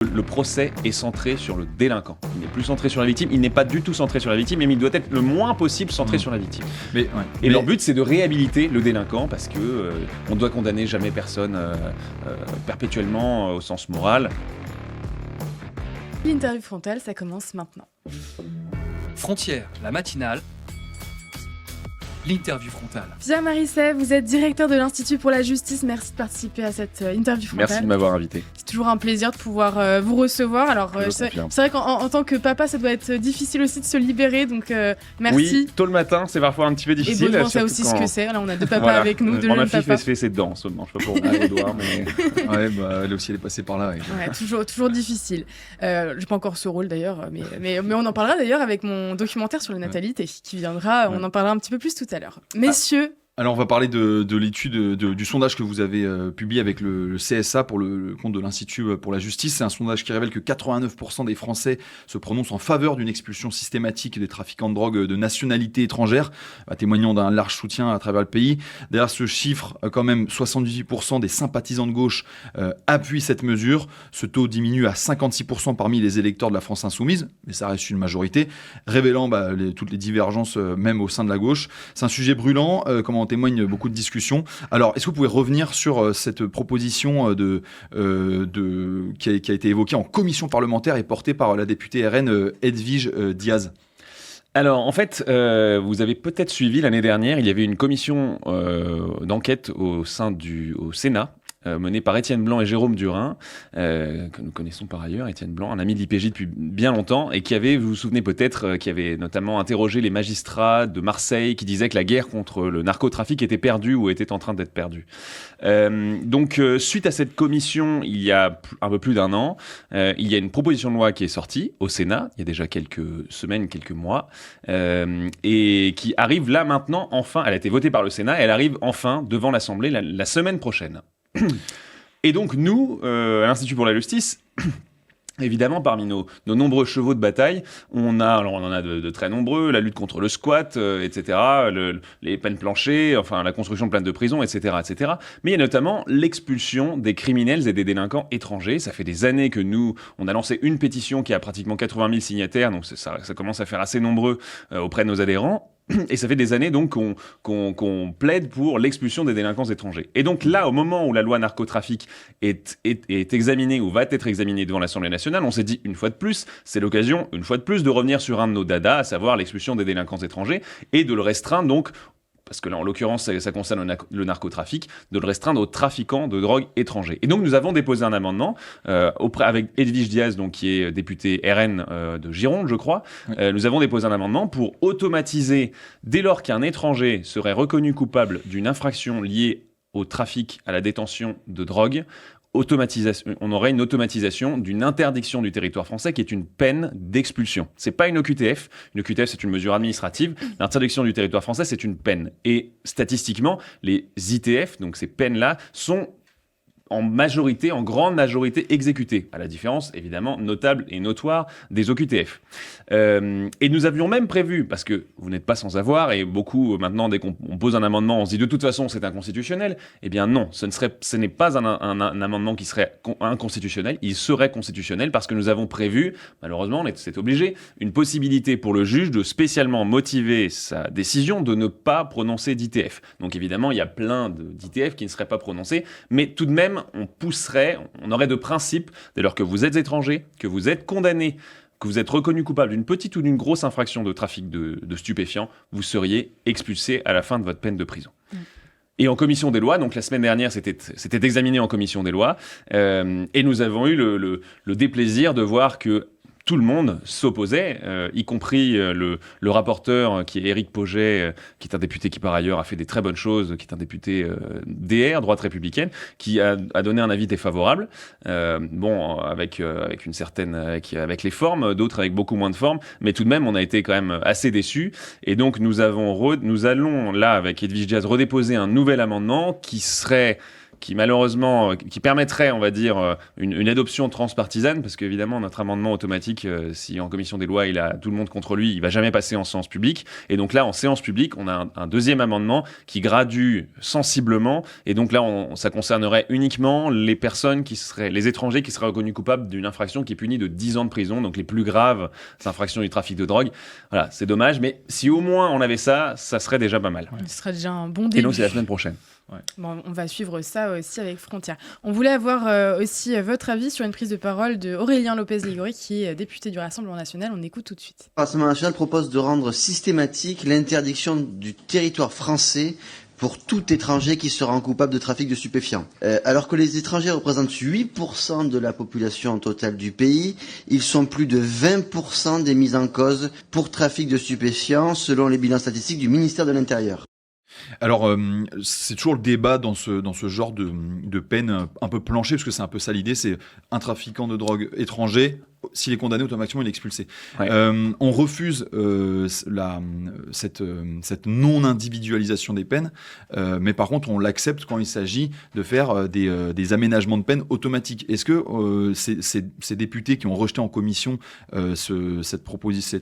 Le procès est centré sur le délinquant. Il n'est plus centré sur la victime, il n'est pas du tout centré sur la victime, mais il doit être le moins possible centré sur la victime. Et leur but, c'est de réhabiliter le délinquant parce que on doit condamner jamais personne perpétuellement au sens moral. L'interview frontale, ça commence maintenant. Frontière, la matinale. L'interview frontale. Pierre Marisset, vous êtes directeur de l'Institut pour la justice. Merci de participer à cette interview frontale. Merci de m'avoir invité. C'est toujours un plaisir de pouvoir vous recevoir. Alors, c'est vrai qu'en tant que papa, ça doit être difficile aussi de se libérer, donc merci. Oui, tôt le matin, c'est parfois un petit peu difficile. Et Baudouin sait aussi ce que c'est. Là, on a deux papas avec nous, deux jeunes papas. Ma fille fait ses dents seulement, je sais pas pour Baudouin, mais... Ouais, elle aussi, elle est passée par là. Ouais, toujours difficile. J'ai pas encore ce rôle d'ailleurs, mais on en parlera d'ailleurs avec mon documentaire sur la natalité qui viendra. On en parlera un petit peu plus tout à l'heure. Messieurs. Alors on va parler de l'étude, du sondage que vous avez publié avec le CSA pour le compte de l'Institut pour la justice. C'est un sondage qui révèle que 89% des Français se prononcent en faveur d'une expulsion systématique des trafiquants de drogue de nationalité étrangère, témoignant d'un large soutien à travers le pays. Derrière ce chiffre, quand même 78% des sympathisants de gauche appuient cette mesure. Ce taux diminue à 56% parmi les électeurs de la France insoumise, mais ça reste une majorité, révélant toutes les divergences même au sein de la gauche. C'est un sujet brûlant, comme en témoignent beaucoup de discussions. Alors, est-ce que vous pouvez revenir sur cette proposition qui a été évoquée en commission parlementaire et portée par la députée RN Edwige Diaz ? Alors, en fait, vous avez peut-être suivi l'année dernière, il y avait une commission d'enquête au Sénat, menée par Étienne Blanc et Jérôme Durin, que nous connaissons par ailleurs. Étienne Blanc, un ami de l'IPJ depuis bien longtemps, et qui avait, vous vous souvenez peut-être, qui avait notamment interrogé les magistrats de Marseille, qui disaient que la guerre contre le narcotrafic était perdue ou était en train d'être perdue. Donc, suite à cette commission, il y a un peu plus d'un an, il y a une proposition de loi qui est sortie au Sénat, il y a déjà quelques semaines, quelques mois, et qui arrive là maintenant, enfin, elle a été votée par le Sénat, et elle arrive enfin devant l'Assemblée la semaine prochaine. Et donc nous, à l'Institut pour la justice, évidemment, parmi nos nombreux chevaux de bataille, on en a de très nombreux, la lutte contre le squat, etc., les peines planchées, enfin la construction de plaines de prison, etc., etc. Mais il y a notamment l'expulsion des criminels et des délinquants étrangers. Ça fait des années que nous, on a lancé une pétition qui a pratiquement 80 000 signataires, donc ça commence à faire assez nombreux auprès de nos adhérents. Et ça fait des années donc qu'on plaide pour l'expulsion des délinquants étrangers. Et donc là, au moment où la loi narcotrafic est examinée ou va être examinée devant l'Assemblée nationale, on s'est dit une fois de plus, c'est l'occasion une fois de plus de revenir sur un de nos dadas, à savoir l'expulsion des délinquants étrangers, et de le restreindre donc, parce que là, en l'occurrence, ça concerne le narcotrafic, de le restreindre aux trafiquants de drogue étrangers. Et donc, nous avons déposé un amendement avec Edwige Diaz, donc, qui est députée RN de Gironde, je crois. Nous avons déposé un amendement pour automatiser, dès lors qu'un étranger serait reconnu coupable d'une infraction liée au trafic, à la détention de drogue, on aurait une automatisation d'une interdiction du territoire français qui est une peine d'expulsion. C'est pas une OQTF. Une OQTF, c'est une mesure administrative. L'interdiction du territoire français, c'est une peine. Et statistiquement, les ITF, donc ces peines-là, sont en grande majorité exécutées, à la différence, évidemment, notable et notoire des OQTF. Et nous avions même prévu, parce que vous n'êtes pas sans avoir, et beaucoup, maintenant, dès qu'on pose un amendement, on se dit de toute façon, c'est inconstitutionnel. Eh bien non, ce n'est pas un amendement qui serait inconstitutionnel, il serait constitutionnel, parce que nous avons prévu, malheureusement, c'est obligé, une possibilité pour le juge de spécialement motiver sa décision de ne pas prononcer d'ITF. Donc évidemment, il y a plein d'ITF qui ne seraient pas prononcés, mais tout de même, on aurait de principe, dès lors que vous êtes étranger, que vous êtes condamné, que vous êtes reconnu coupable d'une petite ou d'une grosse infraction de trafic de stupéfiants, vous seriez expulsé à la fin de votre peine de prison. Et en commission des lois, donc la semaine dernière, c'était examiné en commission des lois, et nous avons eu le déplaisir de voir que tout le monde s'opposait, y compris le rapporteur qui est Éric Pauget, qui est un député qui par ailleurs a fait des très bonnes choses, qui est un député DR, droite républicaine, qui a donné un avis défavorable, avec les formes, d'autres avec beaucoup moins de formes, mais tout de même on a été quand même assez déçus, et donc nous allons là avec Edwige Diaz redéposer un nouvel amendement qui qui malheureusement, qui permettrait, on va dire, une adoption transpartisane, parce qu'évidemment, notre amendement automatique, si en commission des lois, il a tout le monde contre lui, il va jamais passer en séance publique. Et donc là, en séance publique, on a un deuxième amendement qui gradue sensiblement. Et donc là, ça concernerait uniquement les personnes les étrangers qui seraient reconnus coupables d'une infraction qui est punie de 10 ans de prison, donc les plus graves infractions du trafic de drogue. Voilà, c'est dommage, mais si au moins on avait ça serait déjà pas mal. Ce serait déjà un bon début. Et donc c'est la semaine prochaine. Ouais. Bon, on va suivre ça aussi avec Frontières. On voulait avoir aussi votre avis sur une prise de parole de Aurélien Lopez-Ligori, qui est député du Rassemblement national. On écoute tout de suite. Le Rassemblement national propose de rendre systématique l'interdiction du territoire français pour tout étranger qui sera coupable de trafic de stupéfiants. Alors que les étrangers représentent 8% de la population totale du pays, ils sont plus de 20% des mises en cause pour trafic de stupéfiants, selon les bilans statistiques du ministère de l'Intérieur. Alors, c'est toujours le débat dans ce genre de peine un peu planchée, parce que c'est un peu ça l'idée, c'est un trafiquant de drogue étranger, s'il est condamné, automatiquement il est expulsé. Ouais. On refuse cette non-individualisation des peines, mais par contre on l'accepte quand il s'agit de faire des aménagements de peine automatiques. Est-ce que ces députés qui ont rejeté en commission cette proposition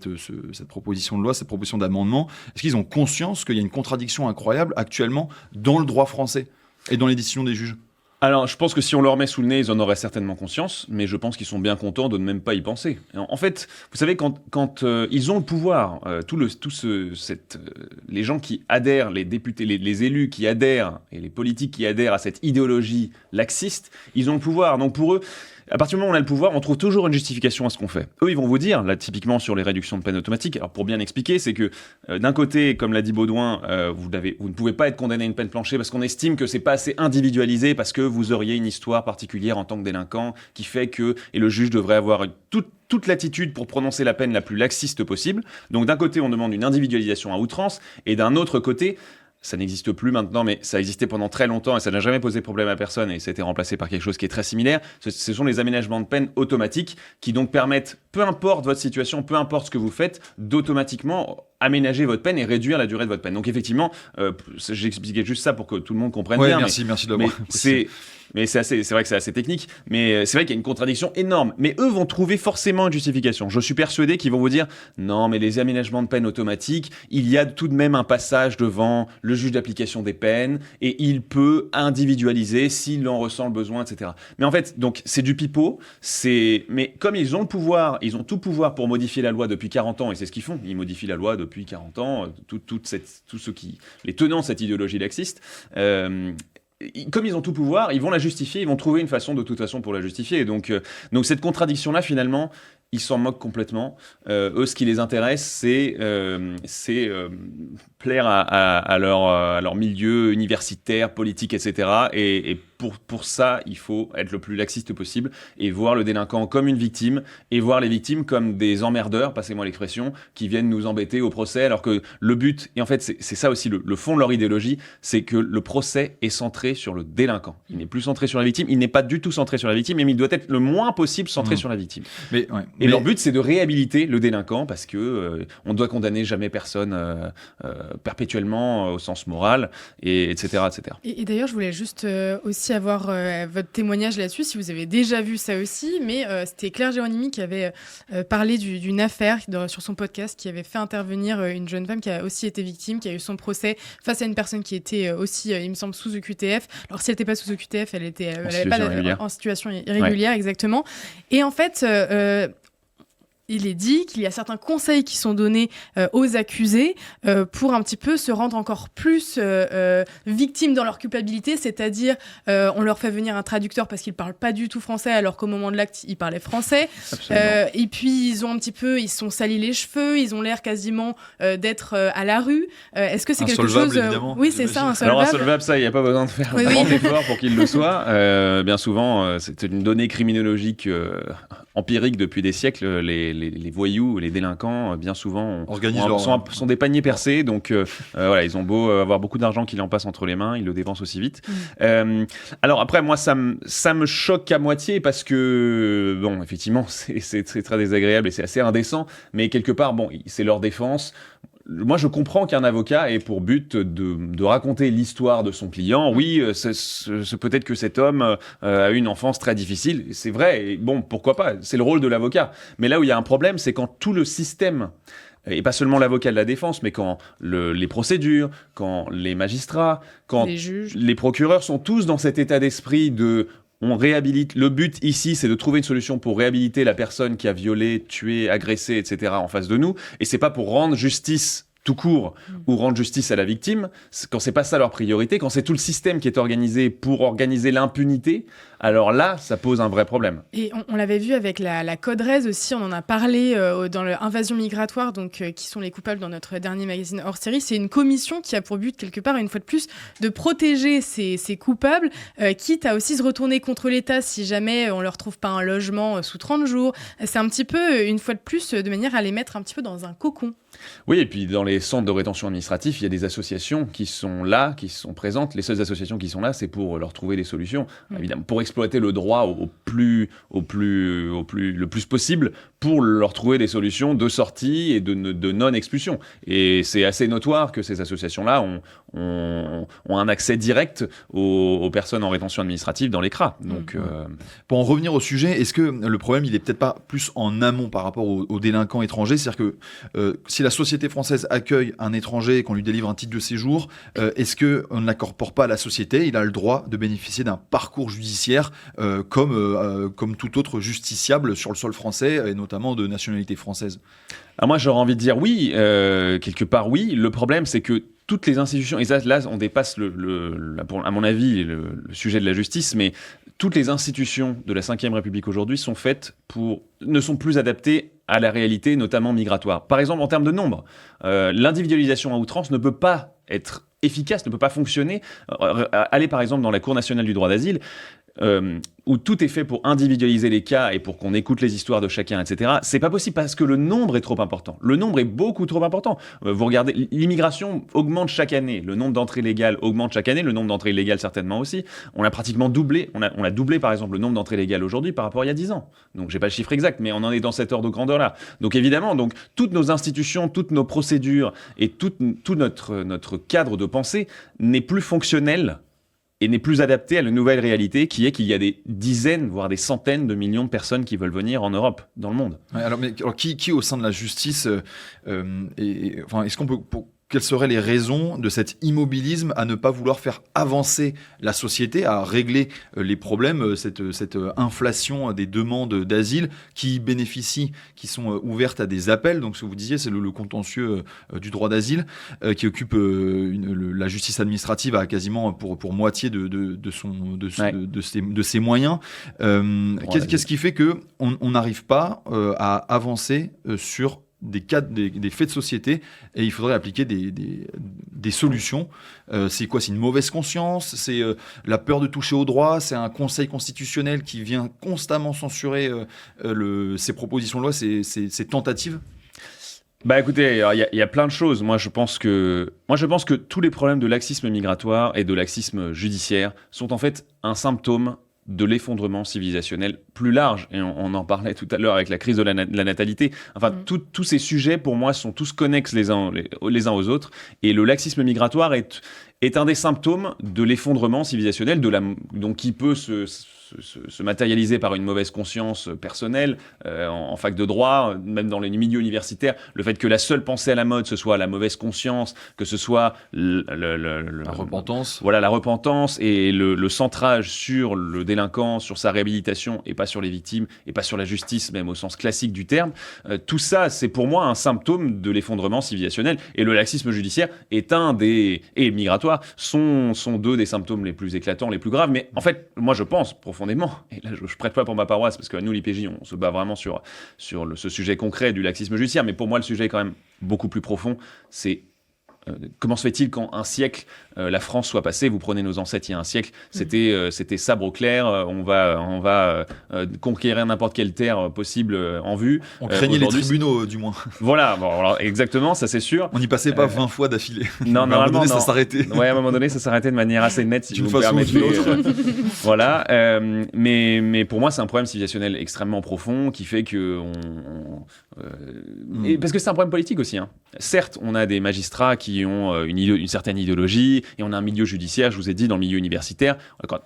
de loi, cette proposition d'amendement, est-ce qu'ils ont conscience qu'il y a une contradiction incroyable actuellement dans le droit français et dans les décisions des juges ? Alors, je pense que si on leur met sous le nez, ils en auraient certainement conscience, mais je pense qu'ils sont bien contents de ne même pas y penser. En fait, vous savez, quand ils ont le pouvoir, les gens qui adhèrent, les députés, les élus qui adhèrent, et les politiques qui adhèrent à cette idéologie laxiste, ils ont le pouvoir. Donc pour eux, à partir du moment où on a le pouvoir, on trouve toujours une justification à ce qu'on fait. Eux, ils vont vous dire, là, typiquement sur les réductions de peine automatiques, alors pour bien expliquer, c'est que d'un côté, comme l'a dit Baudouin, vous ne pouvez pas être condamné à une peine planchée parce qu'on estime que c'est pas assez individualisé, parce que vous auriez une histoire particulière en tant que délinquant qui fait que, et le juge devrait avoir toute latitude pour prononcer la peine la plus laxiste possible. Donc d'un côté, on demande une individualisation à outrance, et d'un autre côté, ça n'existe plus maintenant, mais ça existait pendant très longtemps et ça n'a jamais posé problème à personne, et ça a été remplacé par quelque chose qui est très similaire. Ce sont les aménagements de peine automatiques qui donc permettent, peu importe votre situation, peu importe ce que vous faites, d'automatiquement aménager votre peine et réduire la durée de votre peine. Donc effectivement, j'expliquais juste ça pour que tout le monde comprenne bien. Merci de l'avoir précisé. Mais c'est vrai que c'est assez technique, mais c'est vrai qu'il y a une contradiction énorme. Mais eux vont trouver forcément une justification. Je suis persuadé qu'ils vont vous dire non, mais les aménagements de peine automatiques, il y a tout de même un passage devant le juge d'application des peines et il peut individualiser s'il en ressent le besoin, etc. Mais en fait, donc c'est du pipeau. Mais comme ils ont le pouvoir, ils ont tout pouvoir pour modifier la loi depuis 40 ans, et c'est ce qu'ils font. Ils modifient la loi depuis 40 ans. Les tenants de cette idéologie laxiste. Comme ils ont tout pouvoir, ils vont la justifier, ils vont trouver une façon de toute façon pour la justifier. Et donc cette contradiction-là, finalement, ils s'en moquent complètement. Eux, ce qui les intéresse, c'est plaire à leur milieu universitaire, politique, etc. Et pour ça, il faut être le plus laxiste possible et voir le délinquant comme une victime et voir les victimes comme des emmerdeurs, passez-moi l'expression, qui viennent nous embêter au procès, alors que le but, et en fait c'est ça aussi le fond de leur idéologie, c'est que le procès est centré sur le délinquant. Il n'est plus centré sur la victime, il n'est pas du tout centré sur la victime, mais il doit être le moins possible centré sur la victime. Et leur but, c'est de réhabiliter le délinquant, parce que on doit condamner jamais personne perpétuellement au sens moral, etc. Et d'ailleurs, je voulais juste aussi avoir votre témoignage là-dessus, si vous avez déjà vu ça aussi, mais c'était Claire Géronimi qui avait parlé d'une affaire sur son podcast, qui avait fait intervenir une jeune femme qui a aussi été victime, qui a eu son procès face à une personne qui était aussi, il me semble, sous OQTF. Alors si elle n'était pas sous OQTF, elle était en situation irrégulière, ouais. Exactement. Et en fait, il est dit qu'il y a certains conseils qui sont donnés aux accusés pour un petit peu se rendre encore plus victimes dans leur culpabilité, c'est-à-dire on leur fait venir un traducteur parce qu'ils ne parlent pas du tout français, alors qu'au moment de l'acte, ils parlaient français. Et puis, ils se sont salis les cheveux, ils ont l'air quasiment d'être à la rue. Est-ce que c'est quelque chose... évidemment. Oui, c'est ça, insolvable. Alors, insolvable, ça, il n'y a pas besoin de faire un grand effort pour qu'il le soit. Bien souvent, c'est une donnée criminologique empirique depuis des siècles. Les voyous, les délinquants, bien souvent, sont des paniers percés. Donc, voilà, ils ont beau avoir beaucoup d'argent qui en passe entre les mains, ils le dépensent aussi vite. Alors après, moi, ça me choque à moitié parce que, bon, effectivement, c'est très désagréable et c'est assez indécent. Mais quelque part, bon, c'est leur défense. moi, je comprends qu'un avocat ait pour but de raconter l'histoire de son client. Oui, c'est peut-être que cet homme a eu une enfance très difficile. C'est vrai. Et bon, pourquoi pas? C'est le rôle de l'avocat. Mais là où il y a un problème, c'est quand tout le système, et pas seulement l'avocat de la défense, mais quand les procédures, quand les magistrats, quand Les juges. les procureurs sont tous dans cet état d'esprit de on réhabilite. Le but ici, c'est de trouver une solution pour réhabiliter la personne qui a violé, tué, agressé, etc. en face de nous. Et c'est pas pour rendre justice tout court ou rendre justice à la victime. Quand c'est pas ça leur priorité, quand c'est tout le système qui est organisé pour organiser l'impunité, alors là, ça pose un vrai problème. Et on l'avait vu avec la Codrez aussi, on en a parlé dans l'invasion migratoire, donc qui sont les coupables dans notre dernier magazine hors série. C'est une commission qui a pour but, quelque part, une fois de plus, de protéger ces coupables, quitte à aussi se retourner contre l'État si jamais on leur trouve pas un logement sous 30 jours. C'est un petit peu, une fois de plus, de manière à les mettre un petit peu dans un cocon. Oui, et puis dans les centres de rétention administrative, il y a des associations qui sont là, qui sont présentes. Les seules associations qui sont là, c'est pour leur trouver des solutions, évidemment, pour exploiter le droit le plus possible, pour leur trouver des solutions de sortie et de non-expulsion. Et c'est assez notoire que ces associations-là ont un accès direct aux personnes en rétention administrative dans les CRA. Donc, Pour en revenir au sujet, est-ce que le problème, il est peut-être pas plus en amont par rapport aux délinquants étrangers? C'est-à-dire que si la société française accueille un étranger et qu'on lui délivre un titre de séjour, est-ce qu'on ne l'incorpore pas à la société? Il a le droit de bénéficier d'un parcours judiciaire comme tout autre justiciable sur le sol français, et notamment de nationalité française. Alors moi, j'aurais envie de dire oui, quelque part oui. Le problème, c'est que toutes les institutions, et là on dépasse à mon avis le sujet de la justice, mais toutes les institutions de la Ve République aujourd'hui ne sont plus adaptées à la réalité, notamment migratoire. Par exemple, en termes de nombre, l'individualisation à outrance ne peut pas être efficace, ne peut pas fonctionner. Allez par exemple dans la Cour nationale du droit d'asile, où tout est fait pour individualiser les cas et pour qu'on écoute les histoires de chacun, etc. C'est pas possible parce que le nombre est trop important. Le nombre est beaucoup trop important. Vous regardez, l'immigration augmente chaque année. Le nombre d'entrées légales augmente chaque année. Le nombre d'entrées illégales certainement aussi. On a pratiquement doublé. On a doublé par exemple le nombre d'entrées légales aujourd'hui par rapport à il y a 10 ans. Donc j'ai pas le chiffre exact, mais on en est dans cet ordre de grandeur-là. Donc évidemment, toutes nos institutions, toutes nos procédures et tout notre cadre de pensée n'est plus fonctionnel et n'est plus adapté à la nouvelle réalité qui est qu'il y a des dizaines, voire des centaines de millions de personnes qui veulent venir en Europe, dans le monde. Ouais, alors qui au sein de la justice, est-ce qu'on peut... Quelles seraient les raisons de cet immobilisme à ne pas vouloir faire avancer la société, à régler les problèmes, cette inflation des demandes d'asile qui sont ouvertes à des appels. Donc ce que vous disiez, c'est le contentieux du droit d'asile qui occupe la justice administrative à quasiment pour moitié de ses moyens. Qu'est-ce qui fait que on n'arrive pas à avancer sur des faits de société, et il faudrait appliquer des solutions. C'est quoi? C'est une mauvaise conscience? C'est la peur de toucher au droit? C'est un conseil constitutionnel qui vient constamment censurer ces propositions de loi, ces tentatives? Bah écoutez, il y a plein de choses. Moi je pense que tous les problèmes de laxisme migratoire et de laxisme judiciaire sont en fait un symptôme de l'effondrement civilisationnel plus large. Et on en parlait tout à l'heure avec la crise de la natalité. Enfin, tous ces sujets, pour moi, sont tous connexes les uns aux autres. Et le laxisme migratoire est un des symptômes de l'effondrement civilisationnel, donc qui peut se matérialiser par une mauvaise conscience personnelle en fac de droit, même dans les milieux universitaires. Le fait que la seule pensée à la mode, ce soit la mauvaise conscience, que ce soit la repentance. Voilà, la repentance et le centrage sur le délinquant, sur sa réhabilitation et pas sur les victimes et pas sur la justice, même au sens classique du terme. Tout ça, c'est pour moi un symptôme de l'effondrement civilisationnel. Et le laxisme judiciaire est et migratoire sont deux des symptômes les plus éclatants, les plus graves. Mais en fait, moi je pense profondément, et là je prête pas pour ma paroisse parce que nous l'IPJ on se bat vraiment sur ce sujet concret du laxisme judiciaire, mais pour moi le sujet est quand même beaucoup plus profond. C'est comment se fait-il qu'en un siècle, la France soit passée, vous prenez nos ancêtres il y a un siècle, c'était sabre au clair, on va conquérir n'importe quelle terre possible en vue. On craignait les tribunaux, du moins. Voilà, bon, alors, exactement, ça c'est sûr. On n'y passait pas 20 fois d'affilée. Non, à un moment donné, non. ça s'arrêtait. Ouais, à un moment donné, ça s'arrêtait de manière assez nette, si D'une vous me façon ou permettez. d'une autre. Voilà, mais pour moi, c'est un problème civilisationnel extrêmement profond qui fait que et parce que c'est un problème politique aussi. Hein. Certes, on a des magistrats qui ont une certaine idéologie et on a un milieu judiciaire. Je vous ai dit, dans le milieu universitaire,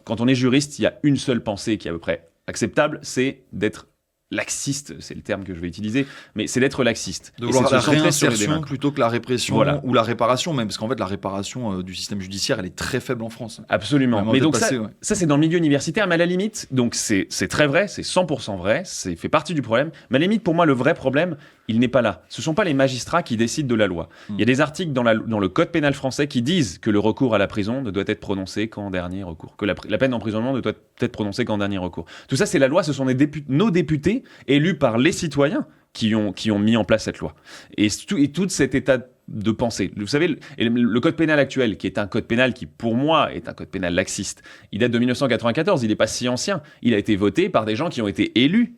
quand on est juriste, il y a une seule pensée qui est à peu près acceptable, c'est d'être laxiste, c'est le terme que je vais utiliser, mais c'est d'être laxiste. De Et vouloir c'est de la se centrer sur les réinsertion délinquants. plutôt que la répression ou la réparation même, parce qu'en fait la réparation du système judiciaire elle est très faible en France. Absolument. Mais donc passé, ça c'est dans le milieu universitaire, mais à la limite, donc c'est très vrai, c'est 100% vrai, c'est fait partie du problème, mais à la limite pour moi le vrai problème, il n'est pas là. Ce ne sont pas les magistrats qui décident de la loi. Il y a des articles dans le code pénal français qui disent que le recours à la prison ne doit être prononcé qu'en dernier recours, que la peine d'emprisonnement ne doit être prononcée qu'en dernier recours. Tout ça c'est la loi, ce sont nos députés élus par les citoyens qui ont mis en place cette loi. Et tout cet état de pensée. Vous savez, le code pénal actuel, qui est un code pénal qui, pour moi, est un code pénal laxiste, il date de 1994, il n'est pas si ancien. Il a été voté par des gens qui ont été élus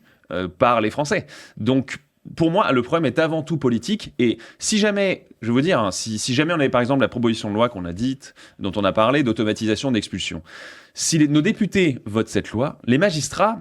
par les Français. Donc, pour moi, le problème est avant tout politique. Et si jamais, je veux vous dire, hein, si jamais on avait par exemple la proposition de loi qu'on a dite, dont on a parlé, d'automatisation d'expulsion, si nos députés votent cette loi, les magistrats,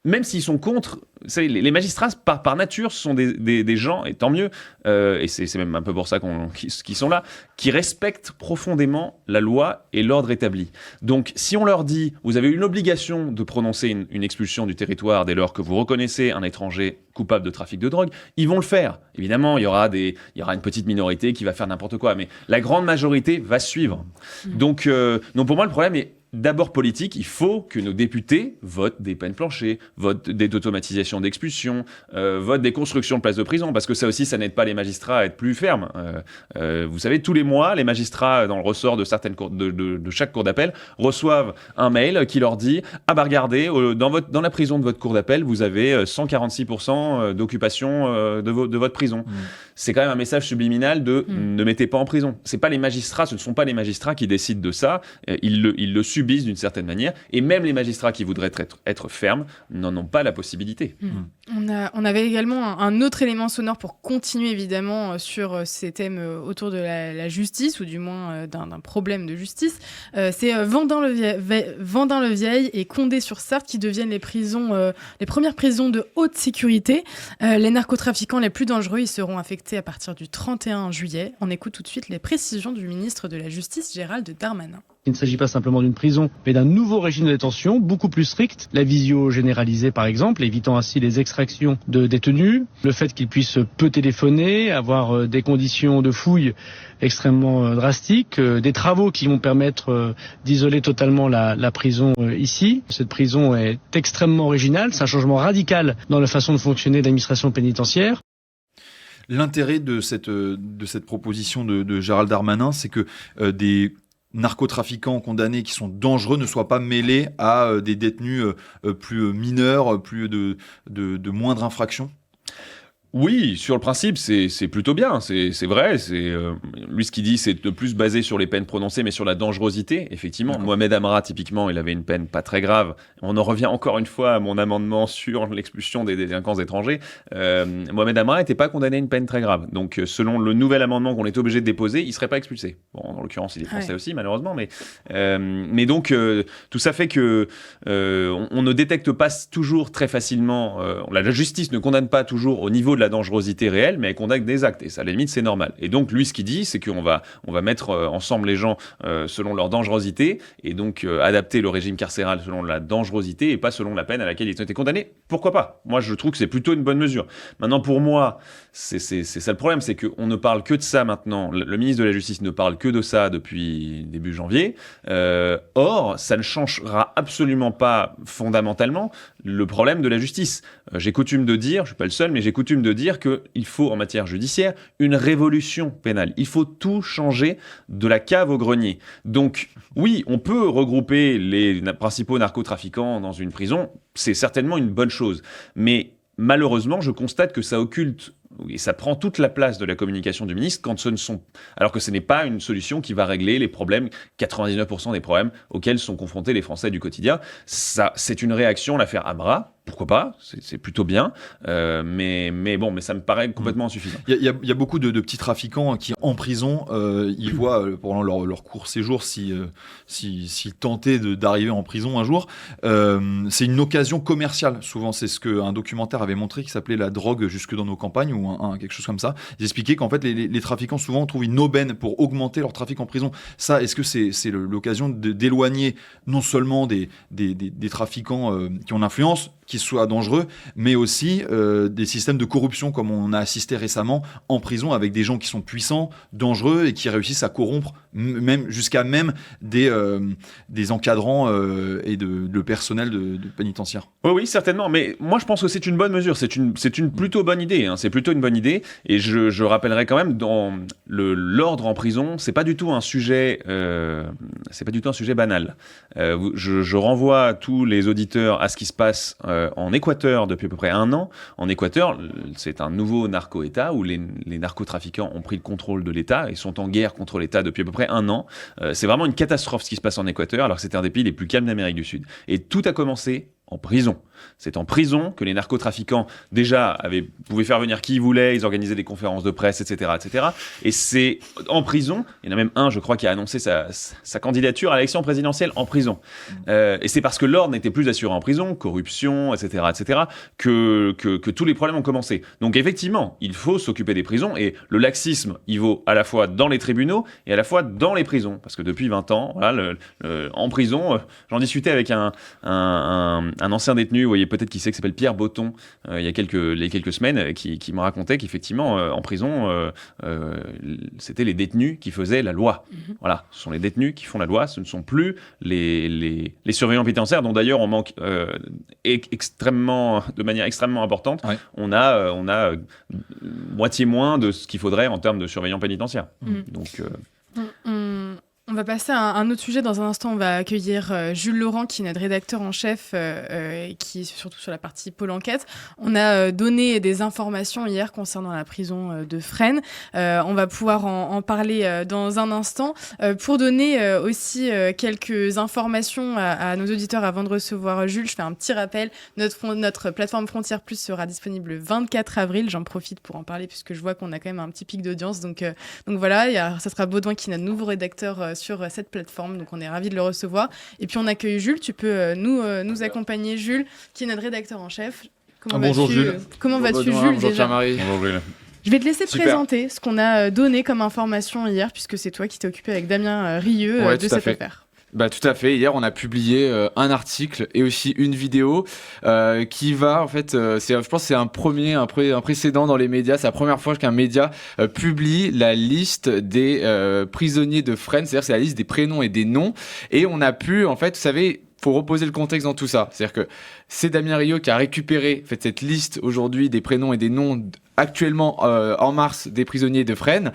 même s'ils sont contre, vous savez, les magistrats, par nature, ce sont des gens, et tant mieux, et c'est même un peu pour ça qu'ils sont là, qui respectent profondément la loi et l'ordre établi. Donc, si on leur dit, vous avez une obligation de prononcer une expulsion du territoire dès lors que vous reconnaissez un étranger coupable de trafic de drogue, ils vont le faire. Évidemment, il y aura une petite minorité qui va faire n'importe quoi, mais la grande majorité va suivre. Donc pour moi, le problème est d'abord politique. Il faut que nos députés votent des peines planchers, votent des automatisations d'expulsion, votent des constructions de places de prison, parce que ça aussi, ça n'aide pas les magistrats à être plus fermes. Vous savez, tous les mois, les magistrats, dans le ressort de certaines cours, de chaque cour d'appel, reçoivent un mail qui leur dit « Ah bah regardez, dans la prison de votre cour d'appel, vous avez 146% d'occupation de votre prison. C'est quand même un message subliminal de ne mettez pas en prison. C'est pas les magistrats, ce ne sont pas les magistrats qui décident de ça. Ils le subissent d'une certaine manière. Et même les magistrats qui voudraient être fermes n'en ont pas la possibilité. On avait également un autre élément sonore pour continuer évidemment sur ces thèmes autour de la justice, ou du moins d'un problème de justice. C'est Vendin-le-Vieil et Condé-sur-Sarthe qui deviennent les premières prisons de haute sécurité. Les narcotrafiquants les plus dangereux, ils seront affectés à partir du 31 juillet. On écoute tout de suite les précisions du ministre de la Justice, Gérald Darmanin. Il ne s'agit pas simplement d'une prison, mais d'un nouveau régime de détention, beaucoup plus strict. La visio généralisée, par exemple, évitant ainsi les extractions de détenus. Le fait qu'ils puissent peu téléphoner, avoir des conditions de fouille extrêmement drastiques. Des travaux qui vont permettre d'isoler totalement la prison ici. Cette prison est extrêmement originale. C'est un changement radical dans la façon de fonctionner de l'administration pénitentiaire. L'intérêt de cette proposition de Gérald Darmanin, c'est que des narcotrafiquants condamnés qui sont dangereux ne soient pas mêlés à des détenus plus mineurs, plus de moindre infraction. Oui, sur le principe, c'est plutôt bien, c'est vrai. Lui, ce qu'il dit, c'est de plus basé sur les peines prononcées, mais sur la dangerosité. Effectivement, D'accord. Mohamed Amra, typiquement, il avait une peine pas très grave. On en revient encore une fois à mon amendement sur l'expulsion des délinquants étrangers. Mohamed Amra n'était pas condamné à une peine très grave. Donc, selon le nouvel amendement qu'on est obligé de déposer, il serait pas expulsé. Bon, en l'occurrence, il est français aussi, malheureusement, mais donc tout ça fait que on ne détecte pas toujours très facilement. La justice ne condamne pas toujours au niveau de la dangerosité réelle, mais elle condamne des actes, et ça, à la limite, c'est normal. Et donc, lui, ce qu'il dit, c'est qu'on va mettre ensemble les gens selon leur dangerosité, et donc adapter le régime carcéral selon la dangerosité, et pas selon la peine à laquelle ils ont été condamnés. Pourquoi pas ? Moi, je trouve que c'est plutôt une bonne mesure. Maintenant, pour moi, c'est ça le problème, c'est qu'on ne parle que de ça maintenant. Le ministre de la Justice ne parle que de ça depuis début janvier. Or, ça ne changera absolument pas fondamentalement le problème de la justice. J'ai coutume de dire, je suis pas le seul, mais j'ai coutume de dire qu'il faut, en matière judiciaire, une révolution pénale. Il faut tout changer de la cave au grenier. Donc, oui, on peut regrouper les principaux narcotrafiquants dans une prison, c'est certainement une bonne chose. Mais malheureusement, je constate que ça occulte et ça prend toute la place de la communication du ministre alors que ce n'est pas une solution qui va régler les problèmes, 99% des problèmes auxquels sont confrontés les Français du quotidien. Ça, c'est une réaction, l'affaire Amra. Pourquoi pas, c'est plutôt bien, mais ça me paraît complètement insuffisant. Il y a beaucoup de petits trafiquants qui, en prison, ils voient pendant leur court séjour, s'ils tentaient d'arriver en prison un jour, c'est une occasion commerciale. Souvent, c'est ce qu'un documentaire avait montré qui s'appelait La drogue jusque dans nos campagnes, ou quelque chose comme ça. Ils expliquaient qu'en fait, les trafiquants souvent trouvent une aubaine pour augmenter leur trafic en prison. Ça, est-ce que c'est l'occasion d'éloigner non seulement des trafiquants qui ont l'influence, qui soient dangereux, mais aussi des systèmes de corruption comme on a assisté récemment en prison avec des gens qui sont puissants, dangereux et qui réussissent à corrompre jusqu'à des encadrants et de personnel de pénitentiaire. Oui, certainement, mais moi je pense que c'est une bonne mesure, c'est une plutôt bonne idée, hein. C'est plutôt une bonne idée, et je rappellerai quand même dans l'ordre en prison, c'est pas du tout un sujet banal. Je renvoie tous les auditeurs à ce qui se passe en Équateur depuis à peu près 1 an. En Équateur, c'est un nouveau narco-État où les narcotrafiquants ont pris le contrôle de l'État et sont en guerre contre l'État depuis à peu près 1 an. C'est vraiment une catastrophe ce qui se passe en Équateur, alors que c'était un des pays les plus calmes d'Amérique du Sud. Et tout a commencé en prison. C'est en prison que les narcotrafiquants, déjà, pouvaient faire venir qui ils voulaient, ils organisaient des conférences de presse, etc., etc. Et c'est en prison, il y en a même un, je crois, qui a annoncé sa candidature à l'élection présidentielle en prison. Et c'est parce que l'ordre n'était plus assuré en prison, corruption, etc., etc., que tous les problèmes ont commencé. Donc effectivement, il faut s'occuper des prisons, et le laxisme, il vaut à la fois dans les tribunaux et à la fois dans les prisons. Parce que depuis 20 ans, voilà, en prison, j'en discutais avec un ancien détenu, vous voyez peut-être qui c'est, qui s'appelle Pierre Botton, il y a quelques semaines, qui me racontait qu'effectivement, en prison, c'était les détenus qui faisaient la loi. Voilà, ce sont les détenus qui font la loi, ce ne sont plus les surveillants pénitentiaires, dont d'ailleurs on manque de manière extrêmement importante. Ouais. On a moitié moins de ce qu'il faudrait en termes de surveillants pénitentiaires. Donc... On va passer à un autre sujet. Dans un instant, on va accueillir Jules Laurent, qui est notre rédacteur en chef, qui est surtout sur la partie Pôle Enquête. On a donné des informations hier concernant la prison de Fresnes. On va pouvoir en parler dans un instant. Pour donner aussi quelques informations à nos auditeurs avant de recevoir Jules, je fais un petit rappel. Notre plateforme Frontières Plus sera disponible le 24 avril. J'en profite pour en parler puisque je vois qu'on a quand même un petit pic d'audience. Donc voilà, ça sera Baudouin qui est notre nouveau rédacteur sur cette plateforme, donc on est ravis de le recevoir. Et puis on accueille Jules, tu peux nous accompagner, Jules, qui est notre rédacteur en chef. Bonjour Jules. Comment vas-tu, Jules, bonjour déjà Marie. Bonjour Jules. Je vais te laisser présenter ce qu'on a donné comme information hier, puisque c'est toi qui t'es occupé avec Damien Rieu de cette affaire. Tout à fait. Hier, on a publié un article et aussi une vidéo qui va, en fait, je pense que c'est un précédent dans les médias. C'est la première fois qu'un média publie la liste des prisonniers de Fresnes. C'est-à-dire que c'est la liste des prénoms et des noms. Et on a pu, en fait, vous savez, faut reposer le contexte dans tout ça. C'est-à-dire que c'est Damien Rieu qui a récupéré cette liste aujourd'hui des prénoms et des noms actuellement en mars des prisonniers de Fresnes.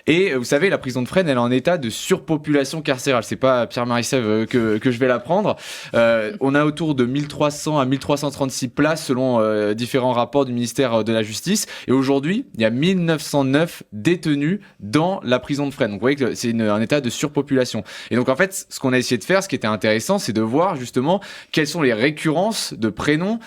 Et vous savez, la prison de Fresnes, elle est en état de surpopulation carcérale. C'est pas Pierre-Marie Sèvres que je vais l'apprendre. On a autour de 1300 à 1336 places selon différents rapports du ministère de la Justice. Et aujourd'hui, il y a 1909 détenus dans la prison de Fresnes. Donc vous voyez que c'est un état de surpopulation. Et donc en fait, ce qu'on a essayé de faire, ce qui était intéressant, c'est de voir justement quelles sont les récurrences de prénoms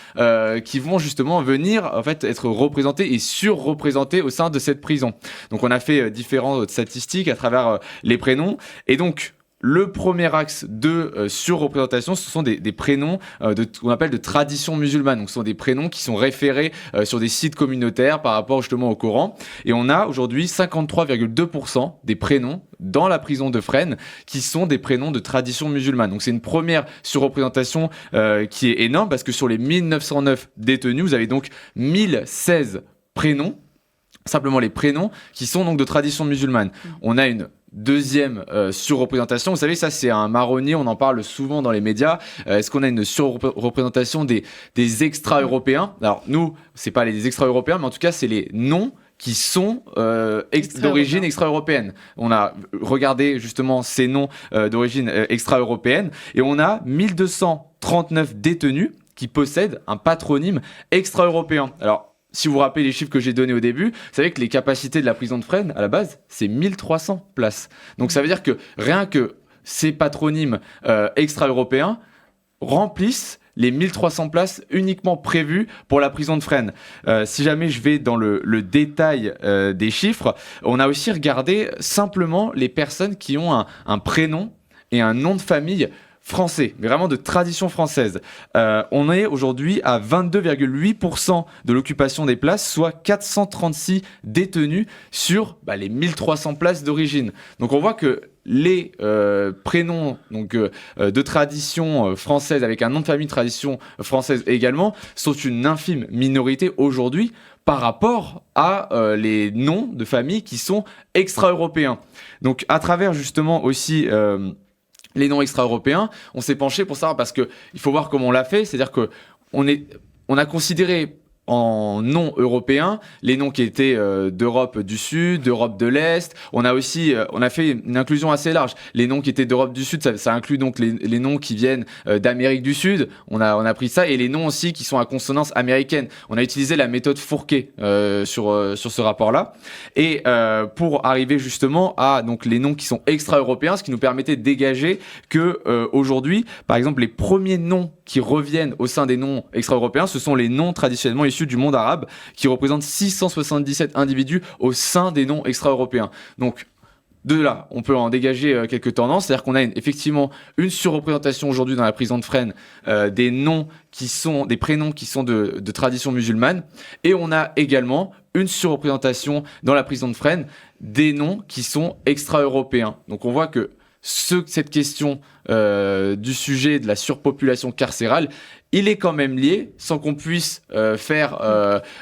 qui vont justement venir en fait être représentés et surreprésentés au sein de cette prison. Donc on a fait différentes statistiques à travers les prénoms. Et donc le premier axe de surreprésentation, ce sont des prénoms qu'on appelle de tradition musulmane. Donc ce sont des prénoms qui sont référés sur des sites communautaires par rapport justement au Coran. Et on a aujourd'hui 53,2% des prénoms dans la prison de Fresnes qui sont des prénoms de tradition musulmane. Donc c'est une première surreprésentation qui est énorme parce que sur les 1909 détenus, vous avez donc 1016 prénoms, simplement les prénoms qui sont donc de tradition musulmane. On a une deuxième surreprésentation. Vous savez, ça c'est un marronnier, on en parle souvent dans les médias. Est-ce qu'on a une surreprésentation des extra-européens ? Alors nous, c'est pas les extra-européens, mais en tout cas c'est les noms qui sont d'origine extra-européenne. On a regardé justement ces noms d'origine extra-européenne et on a 1239 détenus qui possèdent un patronyme extra-européen. Alors, si vous vous rappelez les chiffres que j'ai donnés au début, vous savez que les capacités de la prison de Fresnes, à la base, c'est 1300 places. Donc ça veut dire que rien que ces patronymes extra-européens remplissent les 1300 places uniquement prévues pour la prison de Fresnes. Si jamais je vais dans le détail des chiffres, on a aussi regardé simplement les personnes qui ont un prénom et un nom de famille français, mais vraiment de tradition française. On est aujourd'hui à 22,8% de l'occupation des places, soit 436 détenus sur les 1300 places d'origine. Donc on voit que les prénoms de tradition française, avec un nom de famille de tradition française également, sont une infime minorité aujourd'hui par rapport à les noms de famille qui sont extra-européens. Donc à travers justement aussi les noms extra-européens, on s'est penché pour savoir, parce qu'il faut voir comment on l'a fait, c'est-à-dire qu'on a considéré en noms européens les noms qui étaient d'Europe du Sud, d'Europe de l'Est. On a fait une inclusion assez large. Les noms qui étaient d'Europe du Sud, ça inclut donc les noms qui viennent d'Amérique du Sud. On a pris ça, et les noms aussi qui sont à consonance américaine. On a utilisé la méthode Fourquet sur ce rapport-là, et pour arriver justement à donc les noms qui sont extra-européens, ce qui nous permettait de dégager que aujourd'hui, par exemple, les premiers noms qui reviennent au sein des noms extra-européens, ce sont les noms traditionnellement issus du monde arabe, qui représentent 677 individus au sein des noms extra-européens. Donc, de là, on peut en dégager quelques tendances, c'est-à-dire qu'on a effectivement une surreprésentation aujourd'hui dans la prison de Fresnes des prénoms qui sont de tradition musulmane, et on a également une surreprésentation dans la prison de Fresnes des noms qui sont extra-européens. Donc on voit que cette question du sujet de la surpopulation carcérale, il est quand même lié, sans qu'on puisse faire...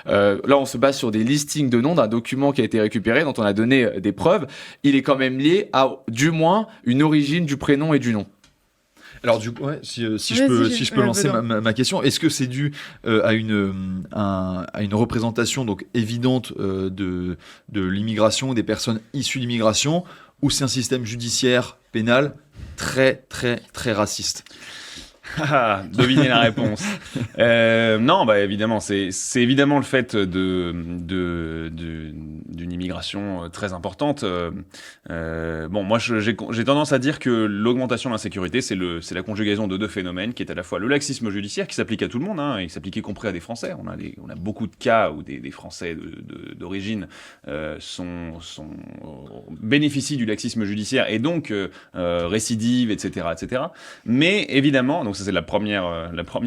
là, on se base sur des listings de noms d'un document qui a été récupéré, dont on a donné des preuves. Il est quand même lié à, du moins, une origine du prénom et du nom. Alors si je peux lancer ma question, est-ce que c'est dû à une représentation donc évidente de l'immigration, des personnes issues d'immigration, ou c'est un système judiciaire pénal très très très raciste? Devinez la réponse. Non, évidemment, c'est évidemment le fait d'une immigration très importante. Moi, j'ai tendance à dire que l'augmentation de l'insécurité, c'est la conjugaison de deux phénomènes, qui est à la fois le laxisme judiciaire, qui s'applique à tout le monde, et qui s'applique y compris à des Français. On a beaucoup de cas où des Français d'origine bénéficient du laxisme judiciaire et donc récidivent, etc., etc. Mais évidemment, donc ça c'est le premier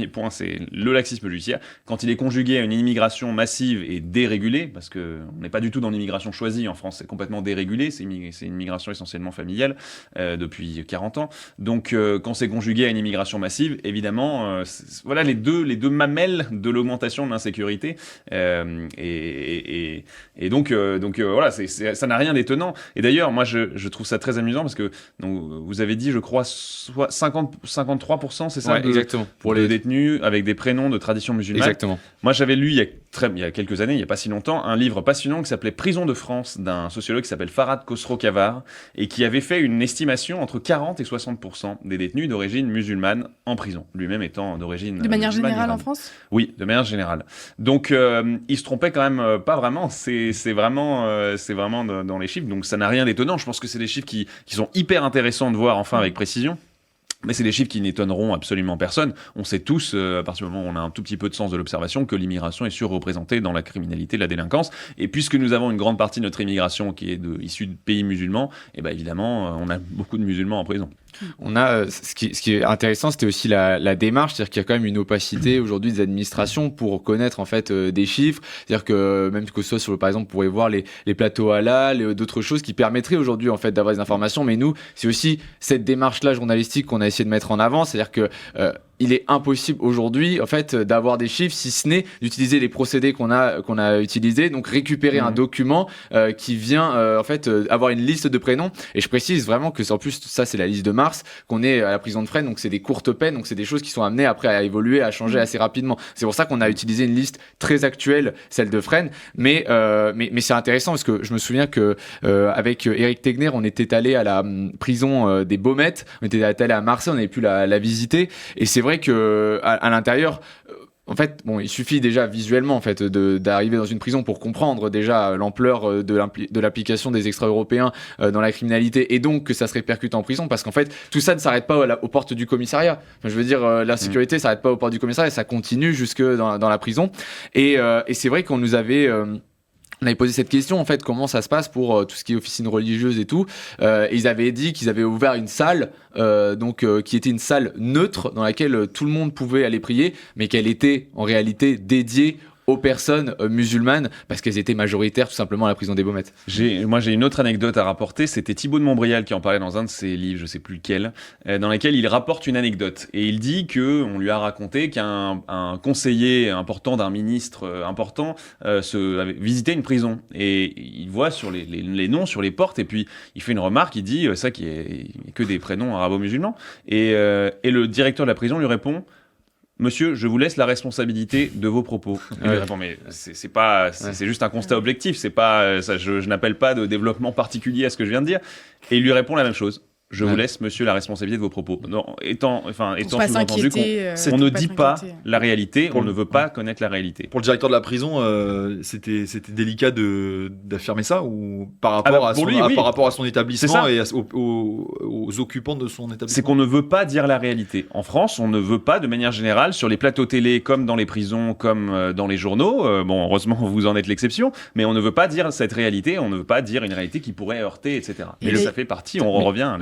point, c'est le laxisme judiciaire. Quand il est conjugué à une immigration massive et dérégulée, parce qu'on n'est pas du tout dans l'immigration choisie en France, c'est complètement dérégulé, c'est une immigration essentiellement familiale depuis 40 ans. Donc quand c'est conjugué à une immigration massive, évidemment, voilà les deux mamelles de l'augmentation de l'insécurité. Et donc voilà, ça n'a rien d'étonnant. Et d'ailleurs, moi je trouve ça très amusant, parce que vous avez dit, je crois, 53%, c'est ça, exactement, pour les détenus avec des prénoms de tradition musulmane. Exactement. Moi, j'avais lu il y a quelques années, il n'y a pas si longtemps, un livre passionnant qui s'appelait Prison de France, d'un sociologue qui s'appelle Farhad Khosrow-Khavar, et qui avait fait une estimation entre 40 et 60% des détenus d'origine musulmane en prison, lui-même étant d'origine de manière musulmane générale iranienne. En France. Oui, de manière générale. Donc, il se trompait quand même pas vraiment. C'est vraiment dans les chiffres. Donc, ça n'a rien d'étonnant. Je pense que c'est des chiffres qui sont hyper intéressants de voir enfin avec précision. Mais c'est des chiffres qui n'étonneront absolument personne. On sait tous, à partir du moment où on a un tout petit peu de sens de l'observation, que l'immigration est surreprésentée dans la criminalité, la délinquance. Et puisque nous avons une grande partie de notre immigration qui est issue de pays musulmans, évidemment, on a beaucoup de musulmans en prison. On a ce qui est intéressant, c'était aussi la démarche, c'est-à-dire qu'il y a quand même une opacité aujourd'hui des administrations pour connaître en fait des chiffres, c'est-à-dire que même que ce soit par exemple, vous pourrez voir les plateaux halal, d'autres choses qui permettraient aujourd'hui en fait d'avoir des informations, mais nous c'est aussi cette démarche-là journalistique qu'on a essayé de mettre en avant, c'est-à-dire que il est impossible aujourd'hui en fait d'avoir des chiffres si ce n'est d'utiliser les procédés qu'on a utilisés, donc récupérer un document qui vient en fait avoir une liste de prénoms. Et je précise vraiment que en plus ça c'est la liste de mars, qu'on est à la prison de Fresnes, donc c'est des courtes peines, donc c'est des choses qui sont amenées après à évoluer, à changer assez rapidement. C'est pour ça qu'on a utilisé une liste très actuelle, celle de Fresnes, mais c'est intéressant parce que je me souviens que avec Éric Tegner, on était allé à la prison des Baumettes, on était allé à Marseille, on avait pu la visiter, et c'est vrai que à l'intérieur en fait, bon, il suffit déjà visuellement en fait d'arriver dans une prison pour comprendre déjà l'ampleur de l'application des extra-européens dans la criminalité et donc que ça se répercute en prison parce qu'en fait tout ça ne s'arrête pas aux portes du commissariat. Enfin, je veux dire, l'insécurité s'arrête pas aux portes du commissariat, ça continue jusque dans la prison. Et c'est vrai qu'on nous avait on avait posé cette question, en fait, comment ça se passe pour tout ce qui est officine religieuse et tout. Et ils avaient dit qu'ils avaient ouvert une salle, qui était une salle neutre dans laquelle tout le monde pouvait aller prier, mais qu'elle était en réalité dédiée aux personnes musulmanes parce qu'elles étaient majoritaires tout simplement à la prison des Baumettes. Moi j'ai une autre anecdote à rapporter, c'était Thibaut de Montbrial qui en parlait dans un de ses livres, je sais plus lequel, dans lequel il rapporte une anecdote et il dit que on lui a raconté qu'un conseiller important d'un ministre important avait visité une prison et il voit sur les noms sur les portes et puis il fait une remarque, il dit ça qui est que des prénoms arabo-musulmans et le directeur de la prison lui répond: Monsieur, je vous laisse la responsabilité de vos propos. Il lui répond, mais c'est pas, c'est juste un constat objectif. C'est pas, ça, je n'appelle pas de développement particulier à ce que je viens de dire. Et il lui répond la même chose. Je vous laisse, monsieur, la responsabilité de vos propos. Non, étant sous-entendu qu'on ne dit pas la réalité, on ne veut pas connaître la réalité. Pour le directeur de la prison, c'était délicat d'affirmer ça ou par rapport par rapport à son établissement et aux occupants de son établissement. C'est qu'on ne veut pas dire la réalité. En France, on ne veut pas, de manière générale, sur les plateaux télé, comme dans les prisons, comme dans les journaux. Bon, heureusement, vous en êtes l'exception, mais on ne veut pas dire cette réalité. On ne veut pas dire une réalité qui pourrait heurter, etc. Mais ça fait partie. On revient.